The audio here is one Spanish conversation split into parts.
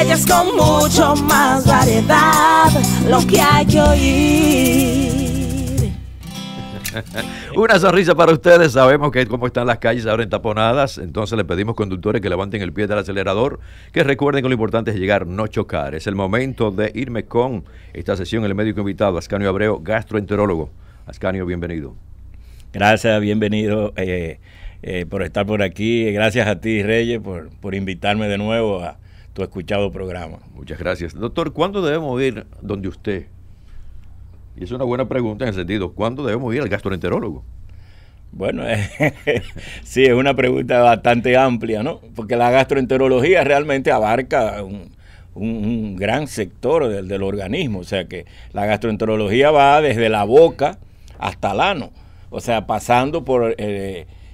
Reyes con mucho más variedad, lo que hay que oír. Una sonrisa para ustedes. Sabemos que como están las calles ahora entaponadas, entonces le pedimos conductores que levanten el pie del acelerador, que recuerden que lo importante es llegar, no chocar. Es el momento de irme con esta sesión. El médico invitado, Ascanio Abreu, gastroenterólogo. Ascanio, bienvenido. Gracias, bienvenido por estar por aquí. Gracias a ti, Reyes, por invitarme de nuevo a tu escuchado programa. Muchas gracias. Doctor, ¿cuándo debemos ir donde usted? Y es una buena pregunta en el sentido, ¿cuándo debemos ir al gastroenterólogo? Bueno, sí, es una pregunta bastante amplia, ¿no? Porque la gastroenterología realmente abarca un gran sector del organismo. O sea que la gastroenterología va desde la boca hasta el ano. O sea, pasando por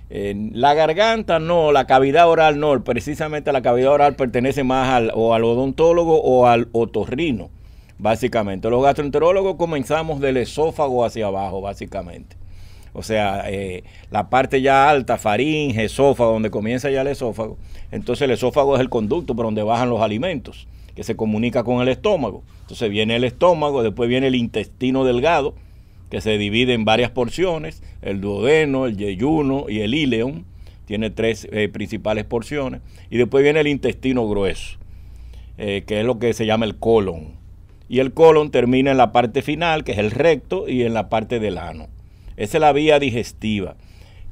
la garganta, no, la cavidad oral no. Precisamente la cavidad oral pertenece más al odontólogo o al otorrino. Básicamente, los gastroenterólogos comenzamos del esófago hacia abajo, básicamente. O sea, la parte ya alta, faringe, esófago, donde comienza ya el esófago. Entonces el esófago es el conducto por donde bajan los alimentos, que se comunica con el estómago. Entonces viene el estómago, después viene el intestino delgado, que se divide en varias porciones, el duodeno, el yeyuno y el ileum. Tiene tres principales porciones. Y después viene el intestino grueso, que es lo que se llama el colon. Y el colon termina en la parte final, que es el recto, y en la parte del ano. Esa es la vía digestiva.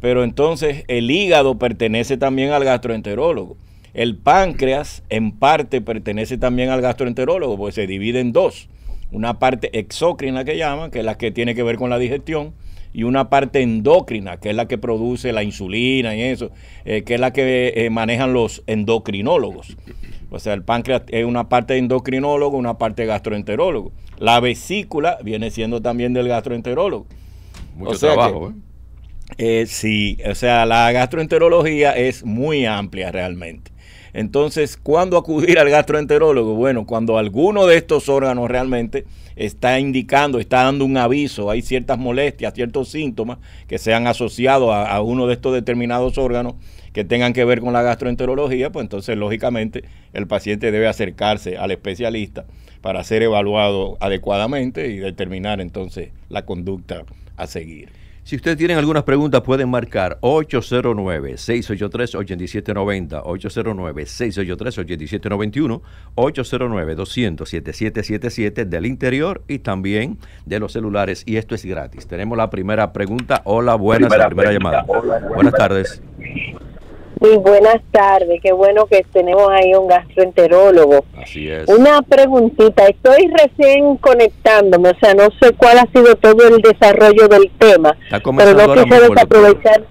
Pero entonces el hígado pertenece también al gastroenterólogo. El páncreas en parte pertenece también al gastroenterólogo, porque se divide en dos. Una parte exócrina que llaman, que es la que tiene que ver con la digestión, y una parte endócrina, que es la que produce la insulina y eso, que es la que manejan los endocrinólogos. O sea, el páncreas es una parte de endocrinólogo, una parte de gastroenterólogo. La vesícula viene siendo también del gastroenterólogo. Mucho trabajo, sí, o sea, la gastroenterología es muy amplia realmente. Entonces, ¿cuándo acudir al gastroenterólogo? Bueno, cuando alguno de estos órganos realmente está indicando, está dando un aviso, hay ciertas molestias, ciertos síntomas que se han asociado a uno de estos determinados órganos que tengan que ver con la gastroenterología, pues entonces lógicamente el paciente debe acercarse al especialista para ser evaluado adecuadamente y determinar entonces la conducta a seguir. Si ustedes tienen algunas preguntas, pueden marcar 809-683-8790, 809-683-8791, 809-200-7777 del interior y también de los celulares. Y esto es gratis. Tenemos la primera pregunta. Hola, buenas, la primera llamada. Buenas tardes. Muy buenas tardes, qué bueno que tenemos ahí un gastroenterólogo. Así es. Una preguntita, estoy recién conectándome, o sea, no sé cuál ha sido todo el desarrollo del tema, pero no quise desaprovechar.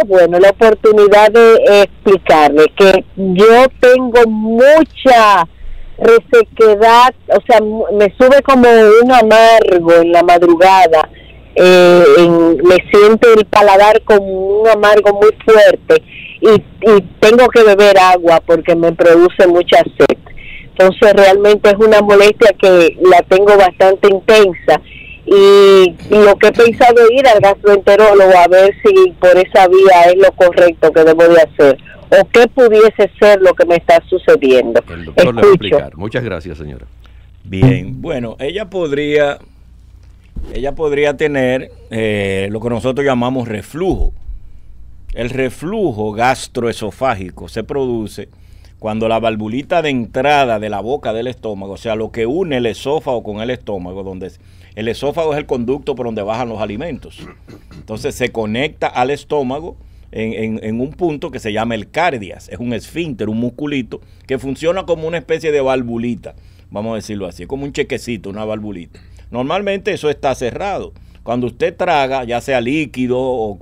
Bueno, la oportunidad de explicarle que yo tengo mucha resequedad, o sea, me sube como un amargo en la madrugada. Me siento el paladar con un amargo muy fuerte y tengo que beber agua porque me produce mucha sed. Entonces realmente es una molestia que la tengo bastante intensa y lo que he pensado es ir al gastroenterólogo a ver si por esa vía es lo correcto que debo de hacer o qué pudiese ser lo que me está sucediendo. El doctor le va a explicar. Muchas gracias, señora. Bien, bueno, ella podría tener lo que nosotros llamamos reflujo. El reflujo gastroesofágico se produce cuando la valvulita de entrada de la boca del estómago, o sea, lo que une el esófago con el estómago, donde el esófago es el conducto por donde bajan los alimentos. Entonces se conecta al estómago en un punto que se llama el cardias. Es un esfínter, un musculito, que funciona como una especie de valvulita, vamos a decirlo así, como un chequecito, una valvulita. Normalmente eso está cerrado. Cuando usted traga, ya sea líquido o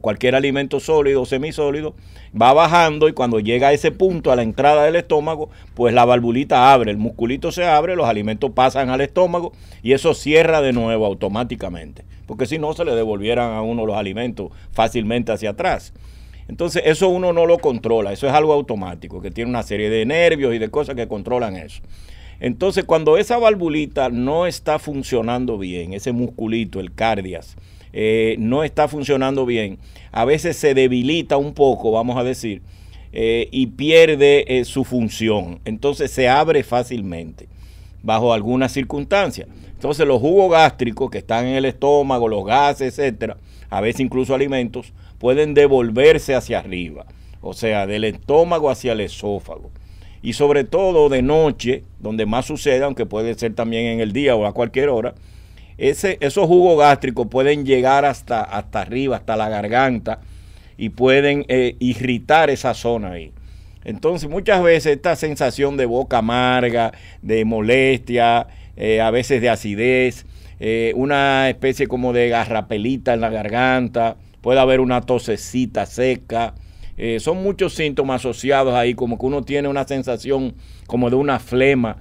cualquier alimento sólido o semisólido, va bajando y cuando llega a ese punto, a la entrada del estómago, pues la valvulita abre, el musculito se abre, los alimentos pasan al estómago y eso cierra de nuevo automáticamente. Porque si no, se le devolvieran a uno los alimentos fácilmente hacia atrás. Entonces eso uno no lo controla, eso es algo automático, que tiene una serie de nervios y de cosas que controlan eso. Entonces, cuando esa valvulita no está funcionando bien, ese musculito, el cardias, no está funcionando bien, a veces se debilita un poco, vamos a decir, y pierde su función. Entonces se abre fácilmente bajo algunas circunstancias. Entonces los jugos gástricos que están en el estómago, los gases, etcétera, a veces incluso alimentos, pueden devolverse hacia arriba, o sea, del estómago hacia el esófago. Y sobre todo de noche, donde más sucede, aunque puede ser también en el día o a cualquier hora, esos jugos gástricos pueden llegar hasta arriba, hasta la garganta, y pueden irritar esa zona ahí. Entonces muchas veces esta sensación de boca amarga, de molestia, a veces de acidez, una especie como de garrapelita en la garganta, puede haber una tosecita seca, son muchos síntomas asociados ahí, como que uno tiene una sensación como de una flema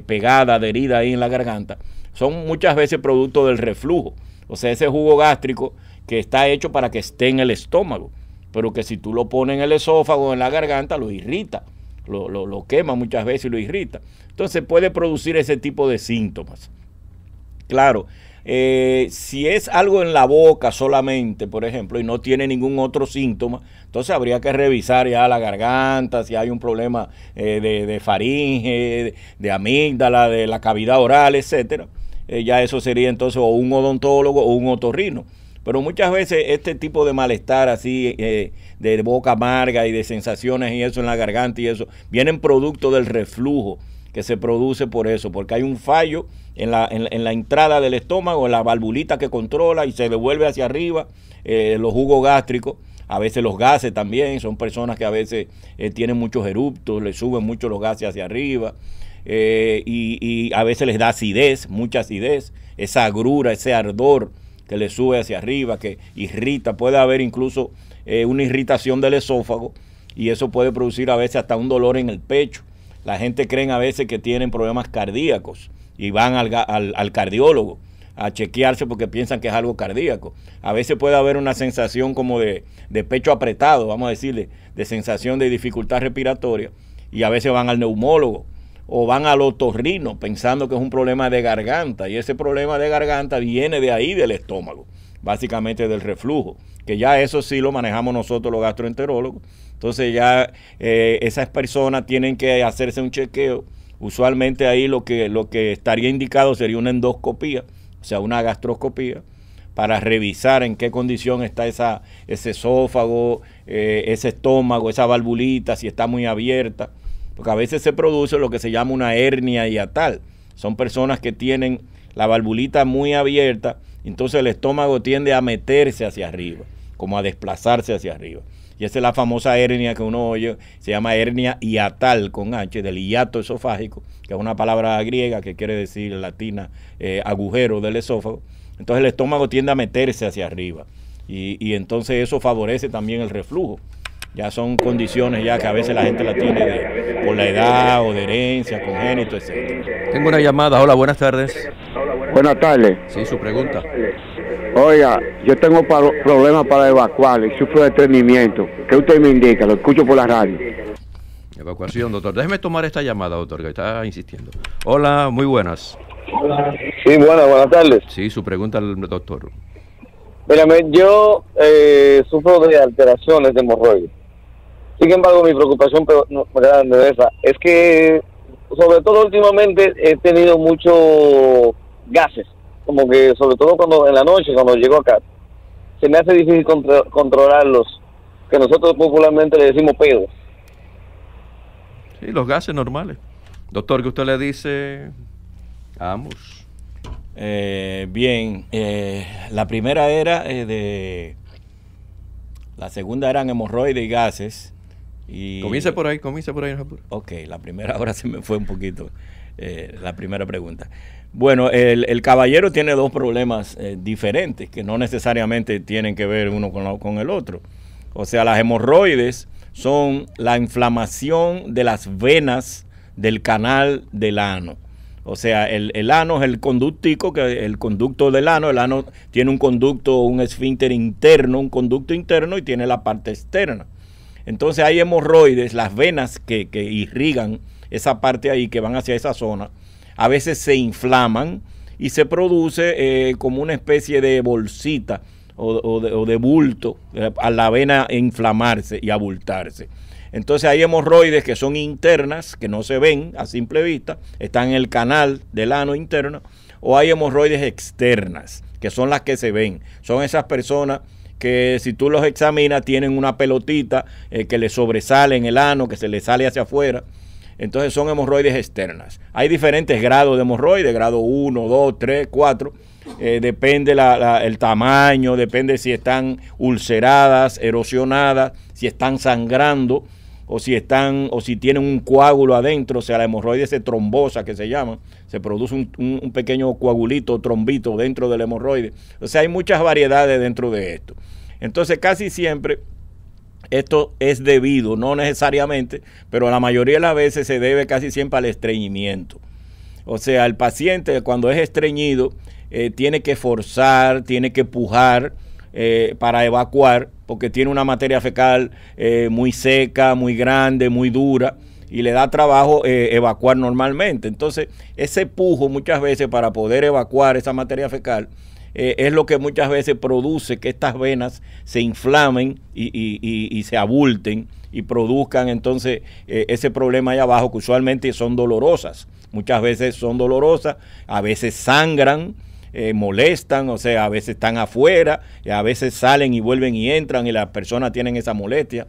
pegada, adherida ahí en la garganta. Son muchas veces producto del reflujo, o sea, ese jugo gástrico que está hecho para que esté en el estómago, pero que si tú lo pones en el esófago, en la garganta, lo irrita, lo quema muchas veces y lo irrita. Entonces puede producir ese tipo de síntomas. Claro, si es algo en la boca solamente, por ejemplo, y no tiene ningún otro síntoma, entonces habría que revisar ya la garganta, si hay un problema de faringe, de amígdala, de la cavidad oral, etcétera. Ya eso sería entonces o un odontólogo o un otorrino. Pero muchas veces este tipo de malestar así, de boca amarga y de sensaciones y eso en la garganta y eso, vienen producto del reflujo que se produce por eso, porque hay un fallo en la entrada del estómago, en la valvulita que controla y se devuelve hacia arriba los jugos gástricos. A veces los gases también, son personas que a veces tienen muchos eruptos, les suben mucho los gases hacia arriba, y a veces les da acidez, mucha acidez, esa agrura, ese ardor que le sube hacia arriba, que irrita. Puede haber incluso una irritación del esófago y eso puede producir a veces hasta un dolor en el pecho. La gente cree a veces que tienen problemas cardíacos y van al cardiólogo a chequearse porque piensan que es algo cardíaco. A veces puede haber una sensación como de pecho apretado, vamos a decirle, de sensación de dificultad respiratoria, y a veces van al neumólogo o van al otorrino pensando que es un problema de garganta, y ese problema de garganta viene de ahí, del estómago, básicamente del reflujo, que ya eso sí lo manejamos nosotros los gastroenterólogos. Entonces ya esas personas tienen que hacerse un chequeo. Usualmente ahí lo que estaría indicado sería una endoscopía, o sea, una gastroscopía, para revisar en qué condición está ese esófago, ese estómago, esa valvulita, si está muy abierta, porque a veces se produce lo que se llama una hernia hiatal. Son personas que tienen la valvulita muy abierta, entonces el estómago tiende a meterse hacia arriba, como a desplazarse hacia arriba. Y esa es la famosa hernia que uno oye, se llama hernia hiatal con H, del hiato esofágico, que es una palabra griega que quiere decir latina, agujero del esófago. Entonces el estómago tiende a meterse hacia arriba y entonces eso favorece también el reflujo. Ya son condiciones ya que a veces la gente la tiene por la edad o de herencia, congénito, etc. Tengo una llamada. Hola, buenas tardes. Buenas tardes. Sí, su pregunta. Oiga, yo tengo problemas para evacuar y sufro de estreñimiento. ¿Qué usted me indica? Lo escucho por la radio. Evacuación, doctor. Déjeme tomar esta llamada, doctor, que está insistiendo. Hola, muy buenas. Sí, buenas tardes. Sí, su pregunta al doctor. Mírame, yo sufro de alteraciones de hemorroides. Sin embargo, mi preocupación grande de esa es que, sobre todo últimamente, he tenido muchos gases. Como que, sobre todo cuando en la noche, cuando llego acá, se me hace difícil controlarlos, que nosotros popularmente le decimos pedos. Sí, los gases normales. Doctor, ¿qué usted le dice a ambos? Bien, la primera era la segunda eran hemorroides y gases. Comience por ahí. Ok, la primera ahora se me fue un poquito la primera pregunta. Bueno, el caballero tiene dos problemas diferentes que no necesariamente tienen que ver uno con el otro. O sea, las hemorroides son la inflamación de las venas del canal del ano. O sea, el ano es el conductico, el conducto del ano. El ano tiene un conducto, un esfínter interno, un conducto interno y tiene la parte externa. Entonces hay hemorroides, las venas que irrigan esa parte ahí, que van hacia esa zona, a veces se inflaman y se produce como una especie de bolsita o de bulto a la vena inflamarse y abultarse. Entonces hay hemorroides que son internas, que no se ven a simple vista, están en el canal del ano interno, o hay hemorroides externas, que son las que se ven. Son esas personas que si tú los examinas tienen una pelotita que le sobresale en el ano, que se le sale hacia afuera. Entonces son hemorroides externas. Hay diferentes grados de hemorroides, grado 1, 2, 3, 4. Depende el tamaño, depende si están ulceradas, erosionadas, si están sangrando o si tienen un coágulo adentro, o sea, la hemorroide se trombosa, que se llama, se produce un pequeño coagulito, trombito dentro del hemorroide. O sea, hay muchas variedades dentro de esto. Entonces, casi siempre esto es debido, no necesariamente, pero la mayoría de las veces se debe casi siempre al estreñimiento. O sea, el paciente cuando es estreñido tiene que forzar, tiene que pujar para evacuar, porque tiene una materia fecal muy seca, muy grande, muy dura, y le da trabajo evacuar normalmente. Entonces, ese pujo muchas veces para poder evacuar esa materia fecal es lo que muchas veces produce que estas venas se inflamen y se abulten y produzcan entonces ese problema allá abajo, que usualmente son dolorosas. Muchas veces son dolorosas, a veces sangran, molestan, o sea, a veces están afuera, a veces salen y vuelven y entran y las personas tienen esa molestia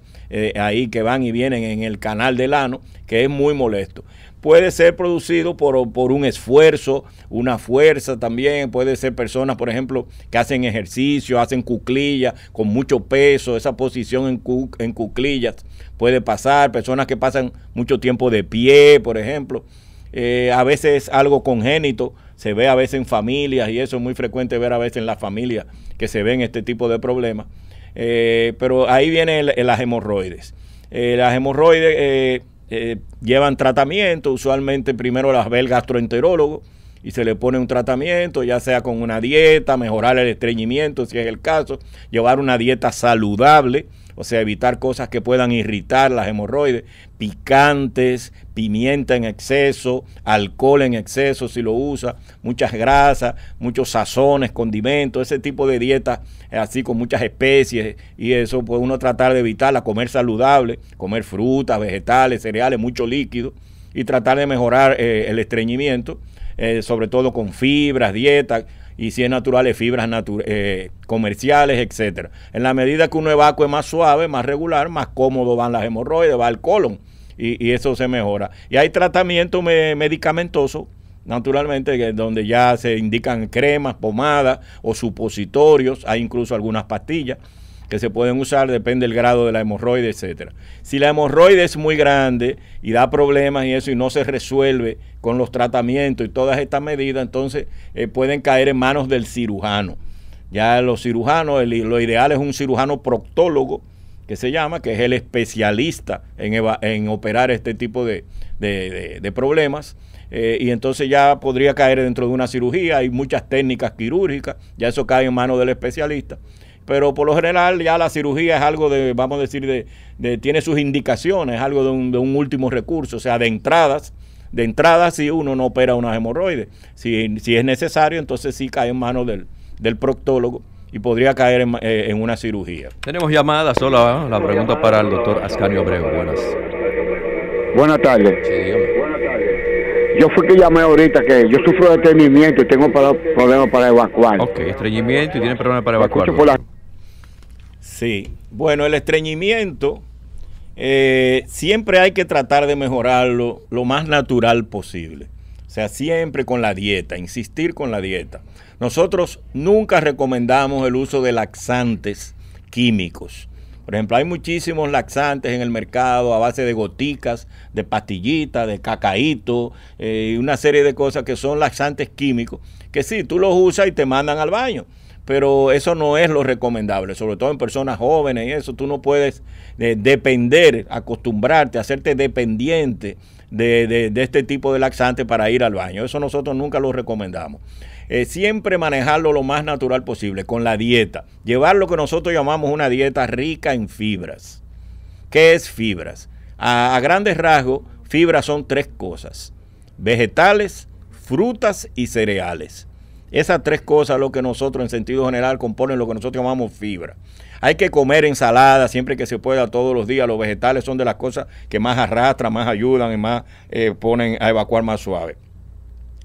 ahí que van y vienen en el canal del ano, que es muy molesto. Puede ser producido por un esfuerzo, una fuerza también. Puede ser personas, por ejemplo, que hacen ejercicio, hacen cuclillas con mucho peso. Esa posición en cuclillas puede pasar. Personas que pasan mucho tiempo de pie, por ejemplo. A veces es algo congénito. Se ve a veces en familias y eso es muy frecuente ver a veces en las familias que se ven este tipo de problemas. Pero ahí vienen las hemorroides. Las hemorroides llevan tratamiento, usualmente primero las ve el gastroenterólogo y se le pone un tratamiento, ya sea con una dieta, mejorar el estreñimiento si es el caso, llevar una dieta saludable, o sea, evitar cosas que puedan irritar las hemorroides, picantes, pimienta en exceso, alcohol en exceso si lo usa, muchas grasas, muchos sazones, condimentos, ese tipo de dieta así con muchas especies, y eso puede uno tratar de evitarla, comer saludable, comer frutas, vegetales, cereales, mucho líquido, y tratar de mejorar el estreñimiento, sobre todo con fibras, dietas, y si es natural, fibras comerciales, etcétera. En la medida que uno evacue más suave, más regular, más cómodo van las hemorroides, va al colon, y eso se mejora. Y hay tratamiento medicamentoso, naturalmente, donde ya se indican cremas, pomadas o supositorios, hay incluso algunas pastillas que se pueden usar, depende del grado de la hemorroide, etcétera. Si la hemorroide es muy grande y da problemas y eso y no se resuelve con los tratamientos y todas estas medidas, entonces pueden caer en manos del cirujano. Ya los cirujanos, lo ideal es un cirujano proctólogo, que se llama, que es el especialista en operar este tipo de problemas. Y entonces ya podría caer dentro de una cirugía. Hay muchas técnicas quirúrgicas, ya eso cae en manos del especialista. Pero por lo general ya la cirugía es algo de, vamos a decir, tiene sus indicaciones, es algo de un último recurso. O sea, de entradas si uno no opera unas hemorroides. Si es necesario, entonces sí cae en manos del proctólogo y podría caer en una cirugía. Tenemos llamadas, solo la pregunta para el doctor Ascanio Abreu. Buenas tardes. Sí, dígame. Yo fui que llamé ahorita que yo sufro de estreñimiento y tengo problemas para evacuar. Ok, estreñimiento y tiene problemas para evacuar. Sí, bueno, el estreñimiento siempre hay que tratar de mejorarlo lo más natural posible. O sea, siempre con la dieta, insistir con la dieta. Nosotros nunca recomendamos el uso de laxantes químicos. Por ejemplo, hay muchísimos laxantes en el mercado a base de goticas, de pastillitas, de cacaíto, y una serie de cosas que son laxantes químicos, que sí, tú los usas y te mandan al baño, pero eso no es lo recomendable, sobre todo en personas jóvenes y eso. Tú no puedes depender, acostumbrarte, hacerte dependiente de este tipo de laxante para ir al baño. Eso nosotros nunca lo recomendamos. Siempre manejarlo lo más natural posible, con la dieta. Llevar lo que nosotros llamamos una dieta rica en fibras. ¿Qué es fibras? A grandes rasgos, fibras son tres cosas: vegetales, frutas y cereales. Esas tres cosas lo que nosotros en sentido general componen lo que nosotros llamamos fibra. Hay que comer ensalada siempre que se pueda todos los días. Los vegetales son de las cosas que más arrastran, más ayudan y más ponen a evacuar más suave.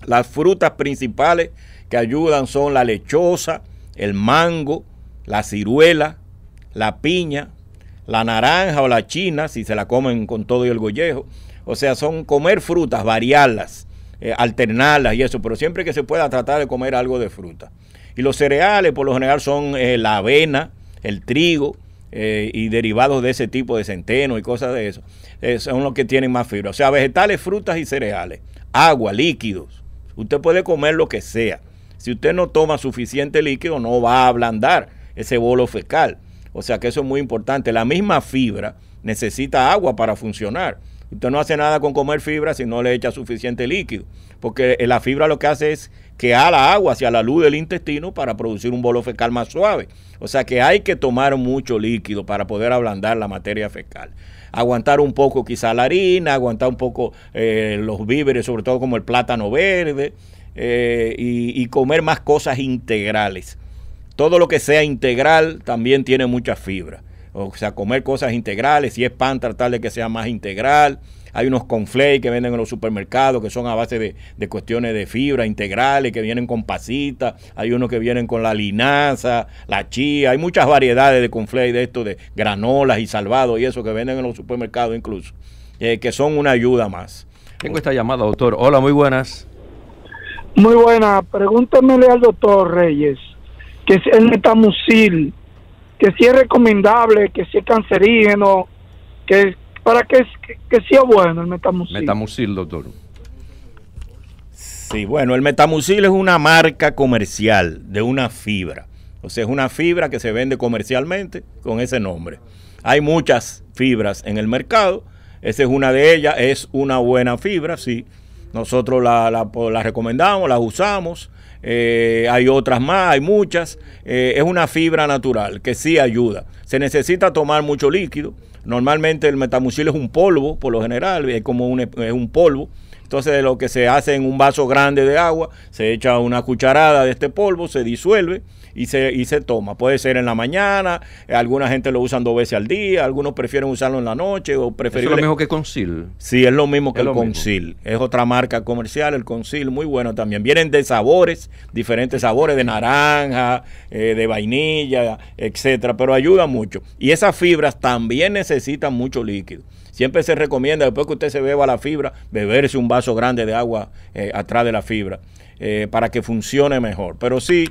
Las frutas principales que ayudan son la lechosa, el mango, la ciruela, la piña, la naranja o la china, si se la comen con todo y el gollejo. O sea, son comer frutas, variarlas, alternarlas y eso, pero siempre que se pueda tratar de comer algo de fruta. Y los cereales por lo general son la avena, el trigo y derivados de ese tipo de centeno y cosas de eso. Son los que tienen más fibra. O sea, vegetales, frutas y cereales. Agua, líquidos. Usted puede comer lo que sea. Si usted no toma suficiente líquido, no va a ablandar ese bolo fecal. O sea que eso es muy importante. La misma fibra necesita agua para funcionar. Usted no hace nada con comer fibra si no le echa suficiente líquido, porque la fibra lo que hace es que ala agua hacia la luz del intestino para producir un bolo fecal más suave. O sea que hay que tomar mucho líquido para poder ablandar la materia fecal. Aguantar un poco quizá la harina, aguantar un poco los víveres, sobre todo como el plátano verde, y comer más cosas integrales. Todo lo que sea integral también tiene mucha fibra. O sea, comer cosas integrales, si es pan, tratar de que sea más integral. Hay unos cornflakes que venden en los supermercados que son a base de cuestiones de fibra integrales, que vienen con pasitas. Hay unos que vienen con la linaza, la chía. Hay muchas variedades de cornflakes de esto, de granolas y salvados y eso que venden en los supermercados incluso, que son una ayuda más. Tengo esta llamada, doctor. Hola, muy buenas. Muy buena. Pregúntemele al doctor Reyes que es el metamucil, que si es recomendable, que si es cancerígeno, que si es bueno el metamucil. Metamucil, doctor. Sí, bueno, el metamucil es una marca comercial de una fibra. O sea, es una fibra que se vende comercialmente con ese nombre. Hay muchas fibras en el mercado. Esa es una de ellas. Es una buena fibra, sí. Nosotros la recomendamos, la usamos. Hay otras más, hay muchas. Es una fibra natural que sí ayuda. Se necesita tomar mucho líquido. Normalmente el metamucil es un polvo, por lo general, es como es un polvo. Entonces lo que se hace en un vaso grande de agua, se echa una cucharada de este polvo, se disuelve y se toma. Puede ser en la mañana, alguna gente lo usan 2 veces al día, algunos prefieren usarlo en la noche. O preferible... ¿Eso es lo mismo que Concil? Sí, es lo mismo que el Concil. Es otra marca comercial, el Concil, muy bueno también. Vienen de sabores, diferentes sabores, de naranja, de vainilla, etcétera, pero ayuda mucho. Y esas fibras también necesitan mucho líquido. Siempre se recomienda, después que usted se beba la fibra, beberse un vaso grande de agua atrás de la fibra para que funcione mejor. Pero sí,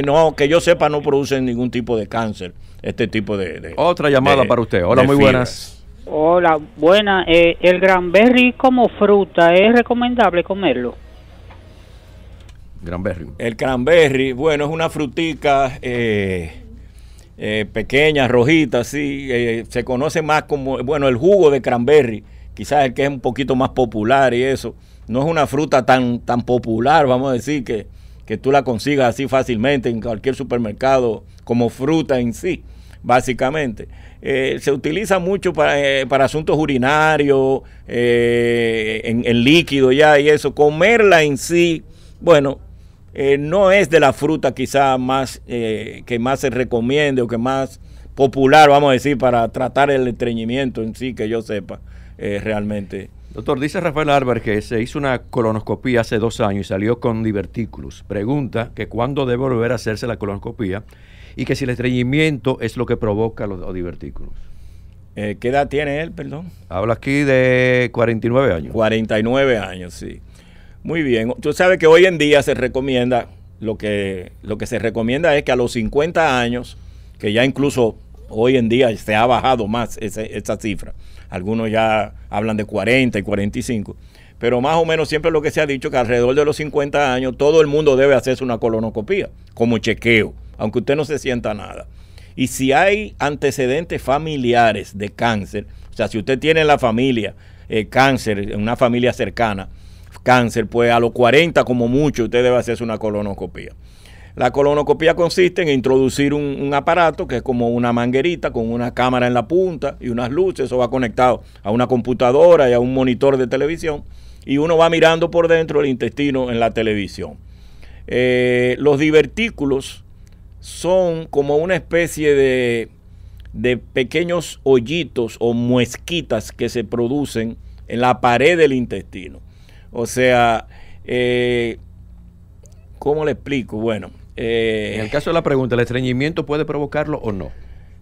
no, que yo sepa, no producen ningún tipo de cáncer este tipo de otra llamada para usted. Hola, muy buenas. Hola, buena. El cranberry como fruta, ¿es recomendable comerlo? Cranberry. El cranberry, bueno, es una frutica pequeña, rojita, sí, se conoce más como, bueno, el jugo de cranberry, quizás el que es un poquito más popular y eso. No es una fruta tan popular, vamos a decir, que tú la consigas así fácilmente en cualquier supermercado como fruta en sí, básicamente. Se utiliza mucho para asuntos urinarios, en líquido ya y eso. Comerla en sí, bueno, no es de la fruta quizá más que más se recomiende o que más popular, vamos a decir, para tratar el estreñimiento en sí, que yo sepa realmente. Doctor, dice Rafael Álvarez que se hizo una colonoscopía hace 2 años y salió con divertículos. Pregunta que cuándo debe volver a hacerse la colonoscopía y que si el estreñimiento es lo que provoca los divertículos. ¿Qué edad tiene él, perdón? Habla aquí de 49 años. 49 años, sí. Muy bien. Tú sabes que hoy en día se recomienda, lo que se recomienda es que a los 50 años, que ya incluso hoy en día se ha bajado más esa cifra. Algunos ya hablan de 40 y 45. Pero más o menos siempre lo que se ha dicho que alrededor de los 50 años todo el mundo debe hacerse una colonoscopía como chequeo, aunque usted no se sienta nada. Y si hay antecedentes familiares de cáncer, o sea, si usted tiene en la familia cáncer, en una familia cercana, cáncer, pues a los 40 como mucho usted debe hacerse una colonoscopía. La colonoscopía consiste en introducir un aparato que es como una manguerita con una cámara en la punta y unas luces. Eso va conectado a una computadora y a un monitor de televisión y uno va mirando por dentro el intestino en la televisión. Los divertículos son como una especie de pequeños hoyitos o muesquitas que se producen en la pared del intestino. O sea, ¿cómo le explico? Bueno, en el caso de la pregunta, ¿el estreñimiento puede provocarlo o no?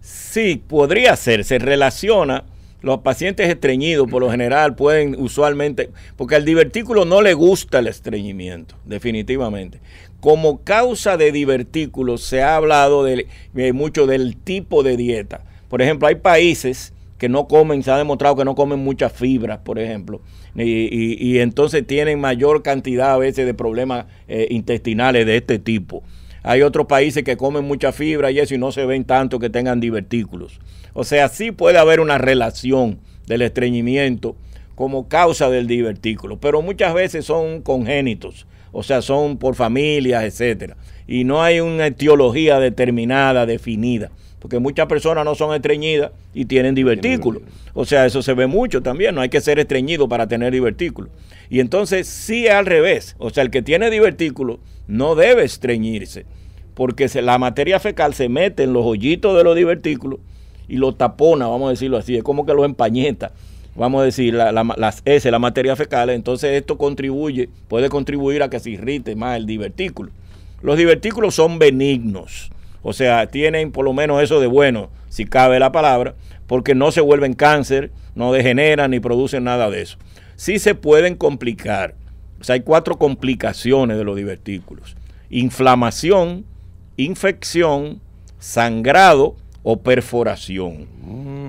Sí, podría ser, se relaciona. Los pacientes estreñidos por lo general pueden usualmente, porque al divertículo no le gusta el estreñimiento, definitivamente. Como causa de divertículos se ha hablado mucho del tipo de dieta. Por ejemplo, hay países que no comen, se ha demostrado que no comen muchas fibras, por ejemplo, y entonces tienen mayor cantidad a veces de problemas intestinales de este tipo. Hay otros países que comen mucha fibra y eso y no se ven tanto que tengan divertículos. O sea, sí puede haber una relación del estreñimiento como causa del divertículo, pero muchas veces son congénitos, o sea, son por familias, etcétera. Y no hay una etiología determinada, definida, porque muchas personas no son estreñidas y tienen divertículos. O sea, eso se ve mucho también, no hay que ser estreñido para tener divertículos. Y entonces sí al revés, o sea, el que tiene divertículos no debe estreñirse, porque la materia fecal se mete en los hoyitos de los divertículos y lo tapona, vamos a decirlo así, es como que lo empañeta, vamos a decir, las heces, la materia fecal. Entonces esto puede contribuir a que se irrite más el divertículo. Los divertículos son benignos, o sea, tienen por lo menos eso de bueno, si cabe la palabra, porque no se vuelven cáncer, no degeneran ni producen nada de eso. Sí se pueden complicar, o sea, hay 4 complicaciones de los divertículos: inflamación, infección, sangrado o perforación,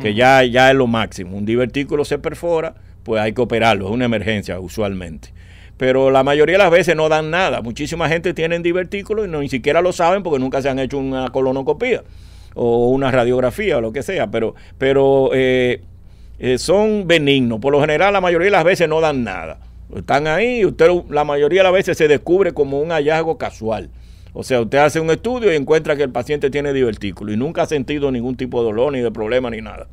que ya es lo máximo. Un divertículo se perfora, pues hay que operarlo, es una emergencia usualmente. Pero la mayoría de las veces no dan nada. Muchísima gente tiene divertículos y ni siquiera lo saben porque nunca se han hecho una colonoscopía o una radiografía o lo que sea, pero son benignos. Por lo general, la mayoría de las veces no dan nada. Están ahí y la mayoría de las veces se descubre como un hallazgo casual. O sea, usted hace un estudio y encuentra que el paciente tiene divertículo y nunca ha sentido ningún tipo de dolor, ni de problema, ni nada.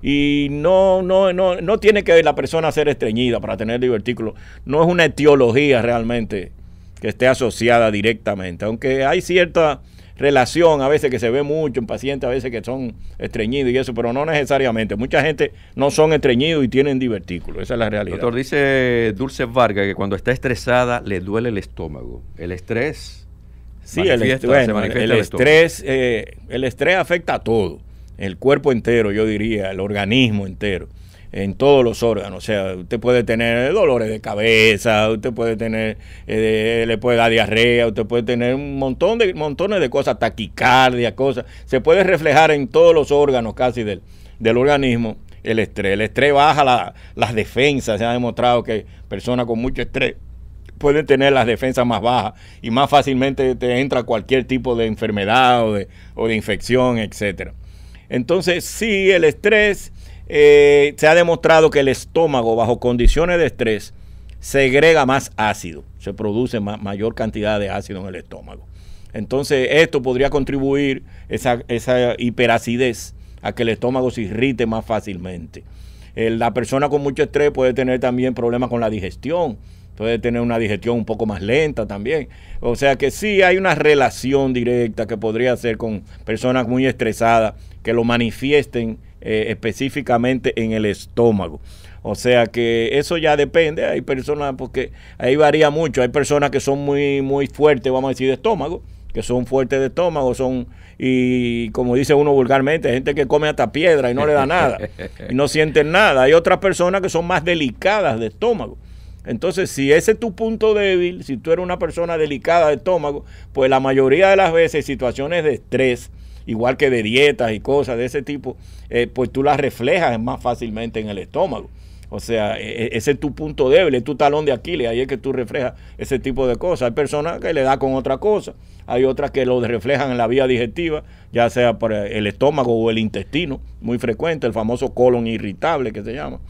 Y no tiene que la persona ser estreñida para tener divertículo. No es una etiología realmente que esté asociada directamente. Aunque hay cierta relación a veces que se ve mucho en pacientes, a veces que son estreñidos y eso, pero no necesariamente. Mucha gente no son estreñidos y tienen divertículo. Esa es la realidad. Doctor, dice Dulce Vargas que cuando está estresada le duele el estómago. ¿El estrés? Sí, el estrés afecta a todo, el cuerpo entero, yo diría, el organismo entero, en todos los órganos. O sea, usted puede tener dolores de cabeza, usted puede tener, le puede dar diarrea, usted puede tener montones de cosas, taquicardia, cosas. Se puede reflejar en todos los órganos casi del organismo el estrés. El estrés baja las defensas. Se ha demostrado que personas con mucho estrés pueden tener las defensas más bajas y más fácilmente te entra cualquier tipo de enfermedad o de infección, etcétera. Entonces, sí, el estrés, se ha demostrado que el estómago bajo condiciones de estrés segrega más ácido, se produce mayor cantidad de ácido en el estómago. Entonces, esto podría contribuir, esa hiperacidez, a que el estómago se irrite más fácilmente. La persona con mucho estrés puede tener también problemas con la digestión, puede tener una digestión un poco más lenta también. O sea que sí hay una relación directa que podría ser con personas muy estresadas que lo manifiesten específicamente en el estómago. O sea que eso ya depende. Hay personas, porque ahí varía mucho. Hay personas que son muy, muy fuertes, vamos a decir, de estómago, que son fuertes de estómago, y como dice uno vulgarmente, hay gente que come hasta piedra y no le da nada, y no sienten nada. Hay otras personas que son más delicadas de estómago. Entonces, si ese es tu punto débil, si tú eres una persona delicada de estómago, pues la mayoría de las veces situaciones de estrés, igual que de dietas y cosas de ese tipo, pues tú las reflejas más fácilmente en el estómago. O sea, ese es tu punto débil, es tu talón de Aquiles, ahí es que tú reflejas ese tipo de cosas. Hay personas que le da con otra cosa, hay otras que lo reflejan en la vía digestiva, ya sea por el estómago o el intestino, muy frecuente, el famoso colon irritable que se llama.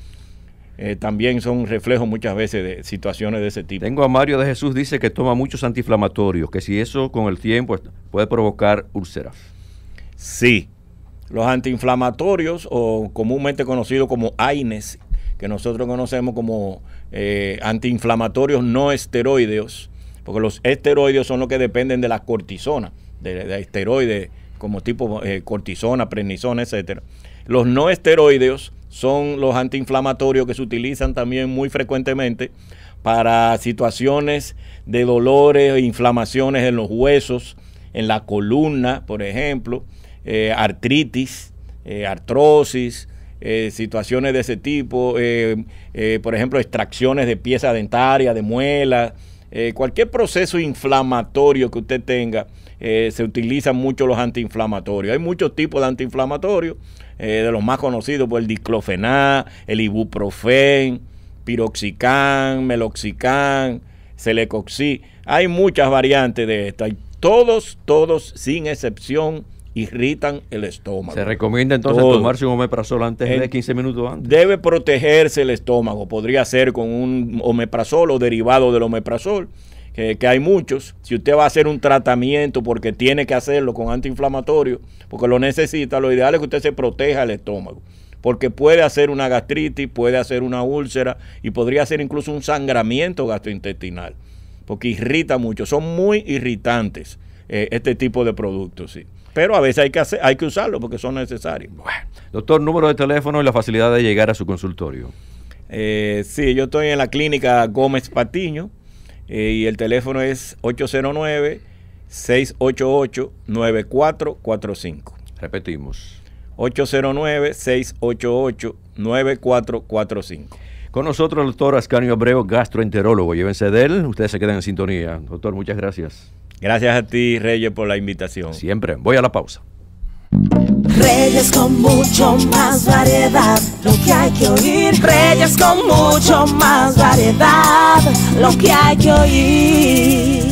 También son reflejos muchas veces de situaciones de ese tipo. Tengo a Mario de Jesús, dice que toma muchos antiinflamatorios, que si eso con el tiempo puede provocar úlceras. Sí, los antiinflamatorios, o comúnmente conocidos como AINES, que nosotros conocemos como antiinflamatorios no esteroideos, porque los esteroides son los que dependen de la cortisona, de esteroides como tipo cortisona, prednisona, etcétera. Los no esteroides son los antiinflamatorios que se utilizan también muy frecuentemente para situaciones de dolores e inflamaciones en los huesos, en la columna, por ejemplo, artritis, artrosis, situaciones de ese tipo, por ejemplo, extracciones de piezas dentarias, de muelas, cualquier proceso inflamatorio que usted tenga, se utilizan mucho los antiinflamatorios. Hay muchos tipos de antiinflamatorios, de los más conocidos, pues el diclofenac, el ibuprofen, piroxicam, meloxicam, celecoxib. Hay muchas variantes de estas. Todos, sin excepción, irritan el estómago. ¿Se recomienda entonces tomarse un omeprazol antes de 15 minutos antes? Debe protegerse el estómago. Podría ser con un omeprazol o derivado del omeprazol, que hay muchos. Si usted va a hacer un tratamiento porque tiene que hacerlo con antiinflamatorio, porque lo necesita, lo ideal es que usted se proteja el estómago, porque puede hacer una gastritis, puede hacer una úlcera y podría hacer incluso un sangramiento gastrointestinal, porque irrita mucho. Son muy irritantes este tipo de productos, sí. Pero a veces hay que usarlo porque son necesarios. Bueno, doctor, número de teléfono y la facilidad de llegar a su consultorio. Sí, yo estoy en la clínica Gómez Patiño y el teléfono es 809-688-9445. Repetimos. 809-688-9445. Con nosotros el doctor Ascanio Abreu, gastroenterólogo. Llévense de él, ustedes se quedan en sintonía. Doctor, muchas gracias. Gracias a ti, Reyes, por la invitación. Siempre. Voy a la pausa. Reyes con mucho más variedad, lo que hay que oír. Reyes con mucho más variedad, lo que hay que oír.